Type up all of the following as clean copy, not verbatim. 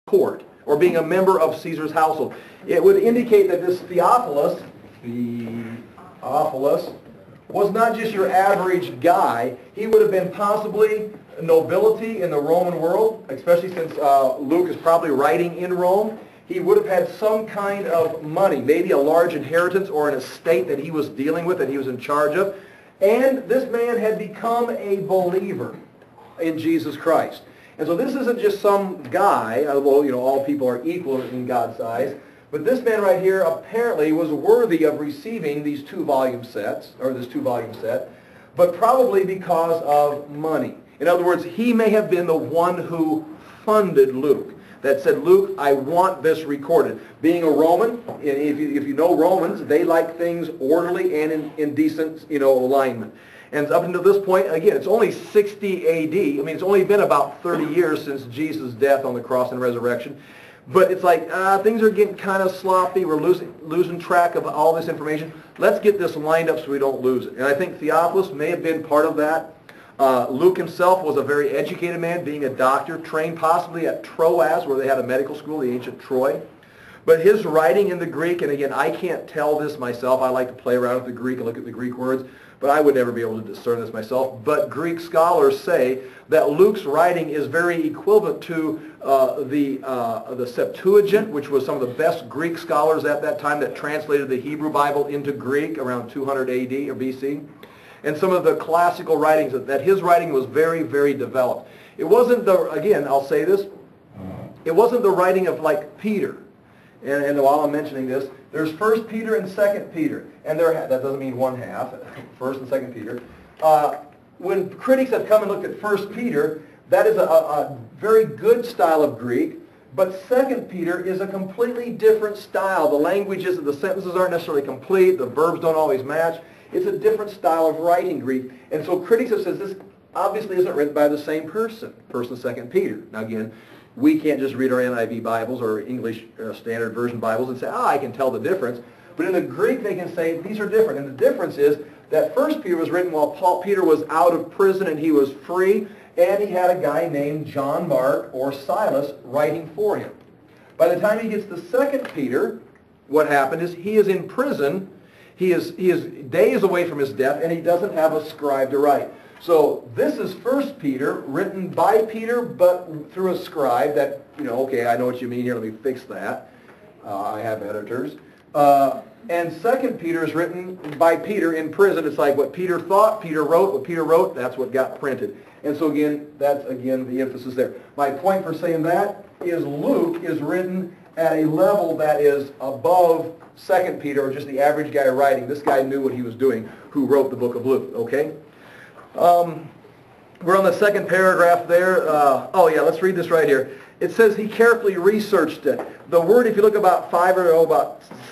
court, or being a member of Caesar's household. It would indicate that this Theophilus was not just your average guy. He would have been possibly nobility in the Roman world, especially since Luke is probably writing in Rome. He would have had some kind of money, maybe a large inheritance or an estate that he was dealing with, that he was in charge of. And this man had become a believer in Jesus Christ. And so this isn't just some guy, although, all people are equal in God's eyes, but this man right here apparently was worthy of receiving these two-volume sets, or this two-volume set, but probably because of money. In other words, he may have been the one who funded Luke, that said, Luke, I want this recorded. Being a Roman, if you know Romans, they like things orderly and in decent alignment. And up until this point, again, it's only 60 A.D. I mean, it's only been about 30 years since Jesus' death on the cross and resurrection. But it's like, things are getting kind of sloppy. We're losing track of all this information. Let's get this lined up so we don't lose it. And I think Theophilus may have been part of that. Luke himself was a very educated man, being a doctor, trained possibly at Troas, where they had a medical school, the ancient Troy. But his writing in the Greek, and again, I can't tell this myself. I like to play around with the Greek and look at the Greek words, but I would never be able to discern this myself. But Greek scholars say that Luke's writing is very equivalent to the Septuagint, which was some of the best Greek scholars at that time that translated the Hebrew Bible into Greek around 200 A.D. or B.C., and some of the classical writings, that his writing was very, very developed. It wasn't again, I'll say this, it wasn't the writing of like Peter. And while I'm mentioning this, there's 1 Peter and 2 Peter. And that doesn't mean one half, 1 and 2 Peter. When critics have come and looked at 1 Peter, that is a very good style of Greek. But 2 Peter is a completely different style. The languages, the sentences aren't necessarily complete. The verbs don't always match. It's a different style of writing Greek. And so critics have said this obviously isn't written by the same person, 1 and 2 Peter. Now again, we can't just read our NIV Bibles or English Standard Version Bibles and say, I can tell the difference. But in the Greek, they can say these are different. And the difference is that 1 Peter was written while Peter was out of prison and he was free, and he had a guy named John Mark or Silas writing for him. By the time he gets to 2 Peter, what happened is he is in prison. He is days away from his death, and he doesn't have a scribe to write. So this is 1 Peter, written by Peter, but through a scribe that, okay, I know what you mean here, let me fix that. I have editors. And 2 Peter is written by Peter in prison. It's like what Peter thought, Peter wrote, what Peter wrote, that's what got printed. And so again, that's again the emphasis there. My point for saying that is Luke is written at a level that is above 2 Peter, or just the average guy writing. This guy knew what he was doing, who wrote the book of Luke, okay? We're on the second paragraph there. Let's read this right here. It says he carefully researched it. The word, if you look about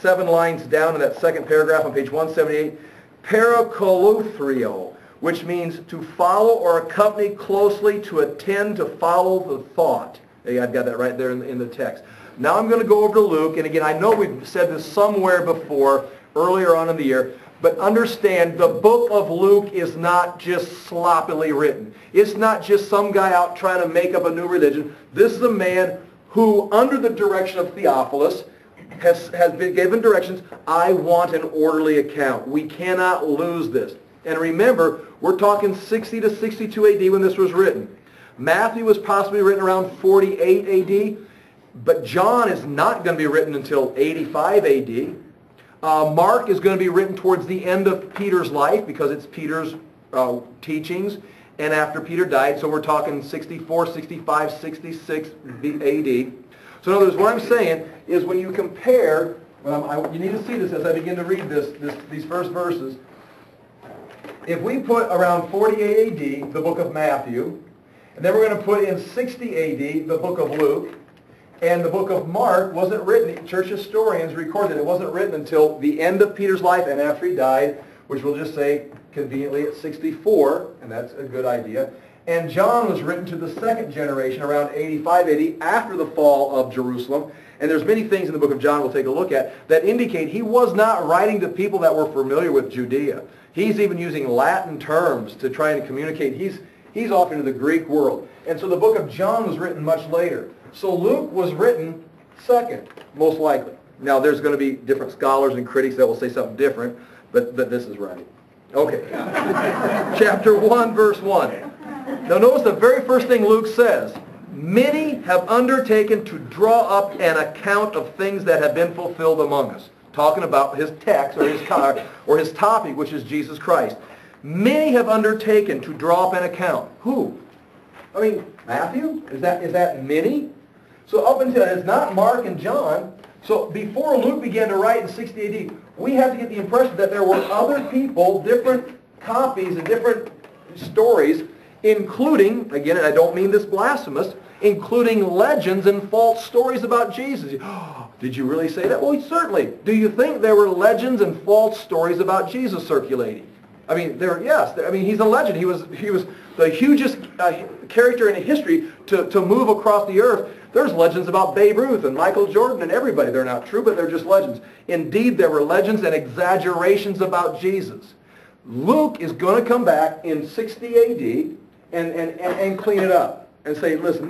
7 lines down in that second paragraph on page 178, parakolothrio, which means to follow or accompany closely, to attend, to follow the thought. Hey, I've got that right there in the text. Now I'm going to go over to Luke, and again, I know we've said this somewhere before, earlier on in the year, but understand, the book of Luke is not just sloppily written. It's not just some guy out trying to make up a new religion. This is a man who, under the direction of Theophilus, has been given directions. I want an orderly account. We cannot lose this. And remember, we're talking 60 to 62 A.D. when this was written. Matthew was possibly written around 48 A.D., but John is not going to be written until 85 A.D., Mark is going to be written towards the end of Peter's life because it's Peter's teachings and after Peter died. So we're talking 64, 65, 66 A.D. So in other words, what I'm saying is when you compare, you need to see this as I begin to read these first verses. If we put around 48 A.D. the book of Matthew, and then we're going to put in 60 A.D. the book of Luke, and the book of Mark wasn't written, church historians record that it wasn't written until the end of Peter's life and after he died, which we'll just say conveniently at 64, and that's a good idea. And John was written to the second generation around 85 AD after the fall of Jerusalem. And there's many things in the book of John we'll take a look at that indicate he was not writing to people that were familiar with Judea. He's even using Latin terms to try and communicate. He's off into the Greek world. And so the book of John was written much later. So Luke was written second, most likely. Now there's going to be different scholars and critics that will say something different, but this is right. Okay. Chapter 1, verse 1. Now notice the very first thing Luke says. Many have undertaken to draw up an account of things that have been fulfilled among us. Talking about his text or his topic, which is Jesus Christ. Many have undertaken to draw up an account. Who? I mean, Matthew? Is that many? So up until, it's not Mark and John. So before Luke began to write in 60 AD, we have to get the impression that there were other people, different copies and different stories, including, again, and I don't mean this blasphemous, including legends and false stories about Jesus. Oh, did you really say that? Well, certainly. Do you think there were legends and false stories about Jesus circulating? I mean, yes. I mean, he's a legend. He was the hugest character in history to move across the earth. There's legends about Babe Ruth and Michael Jordan and everybody. They're not true, but they're just legends. Indeed, there were legends and exaggerations about Jesus. Luke is going to come back in 60 AD and clean it up and say, listen,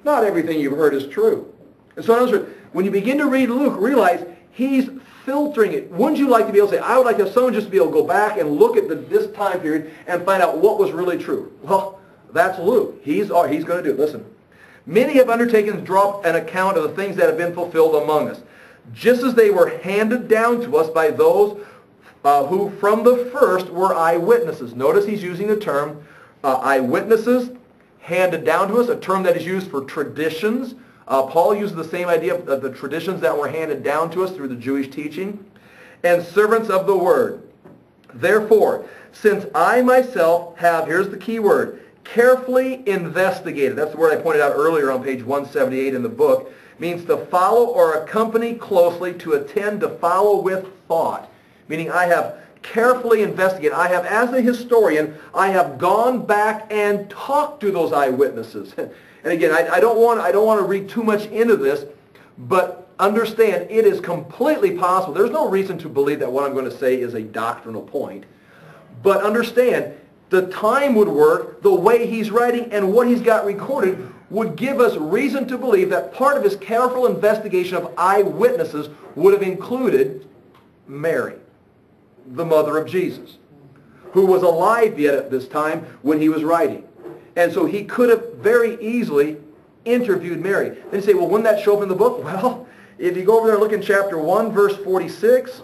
not everything you've heard is true. And so in other words, when you begin to read Luke, realize he's filtering it. Wouldn't you like to be able to say, I would like to have someone just be able to go back and look at this time period and find out what was really true? Well, that's Luke. He's going to do it. Listen. Many have undertaken to draw up an account of the things that have been fulfilled among us, just as they were handed down to us by those who from the first were eyewitnesses. Notice he's using the term eyewitnesses, handed down to us, a term that is used for traditions. Paul uses the same idea of the traditions that were handed down to us through the Jewish teaching. And servants of the word. Therefore, since I myself have, here's the key word, carefully investigated. That's the word I pointed out earlier on page 178 in the book. Means to follow or accompany closely, to attend, to follow with thought. Meaning I have carefully investigated. I have, as a historian, I have gone back and talked to those eyewitnesses. And again, I don't want to read too much into this, but understand it is completely possible. There's no reason to believe that what I'm going to say is a doctrinal point. But understand, the time would work, the way he's writing and what he's got recorded would give us reason to believe that part of his careful investigation of eyewitnesses would have included Mary, the mother of Jesus, who was alive yet at this time when he was writing. And so he could have very easily interviewed Mary. Then you say, well, wouldn't that show up in the book? Well, if you go over there and look in chapter 1, verse 46,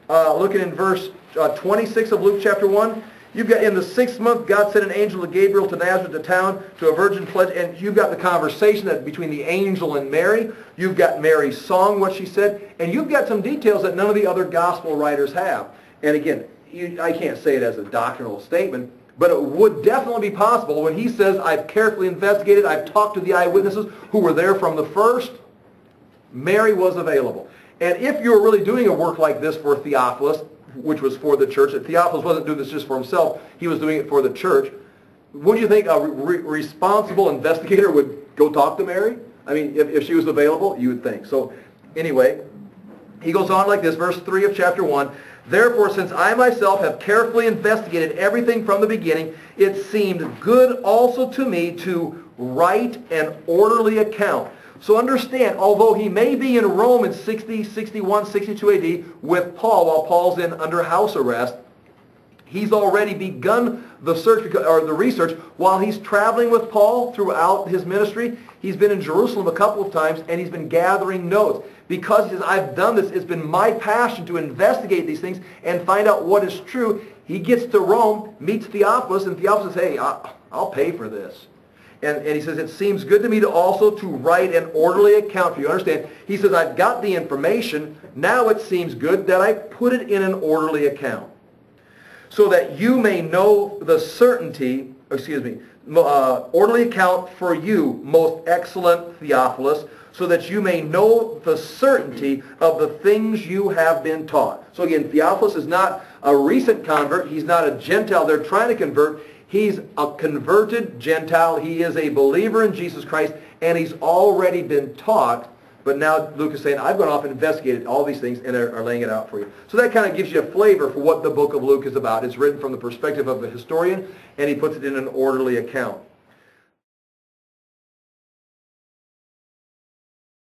looking in verse 26 of Luke chapter 1, you've got, in the 6th month, God sent an angel to Gabriel to Nazareth, the town, to a virgin pledged, and you've got the conversation that between the angel and Mary. You've got Mary's song, what she said, and you've got some details that none of the other gospel writers have. And again, I can't say it as a doctrinal statement, but it would definitely be possible when he says, I've carefully investigated, I've talked to the eyewitnesses who were there from the first, Mary was available. And if you were really doing a work like this for Theophilus, which was for the church, that Theophilus wasn't doing this just for himself, he was doing it for the church, wouldn't you think a responsible investigator would go talk to Mary? I mean, if she was available, you would think. So anyway, he goes on like this, verse 3 of chapter 1, therefore, since I myself have carefully investigated everything from the beginning, it seemed good also to me to write an orderly account. So understand, although he may be in Rome in 60, 61, 62 AD with Paul while Paul's under house arrest, he's already begun the search or the research while he's traveling with Paul throughout his ministry. He's been in Jerusalem a couple of times and he's been gathering notes. Because he says, I've done this, it's been my passion to investigate these things and find out what is true. He gets to Rome, meets Theophilus, and Theophilus says, hey, I'll pay for this. And he says, it seems good to me to also to write an orderly account for you. Understand? He says, I've got the information. Now it seems good that I put it in an orderly account. So that you may know the certainty, orderly account for you, most excellent Theophilus, so that you may know the certainty of the things you have been taught. So again, Theophilus is not a recent convert. He's not a Gentile they're trying to convert. He's a converted Gentile. He is a believer in Jesus Christ, and he's already been taught. But now Luke is saying, I've gone off and investigated all these things and are laying it out for you. So that kind of gives you a flavor for what the book of Luke is about. It's written from the perspective of a historian, and he puts it in an orderly account.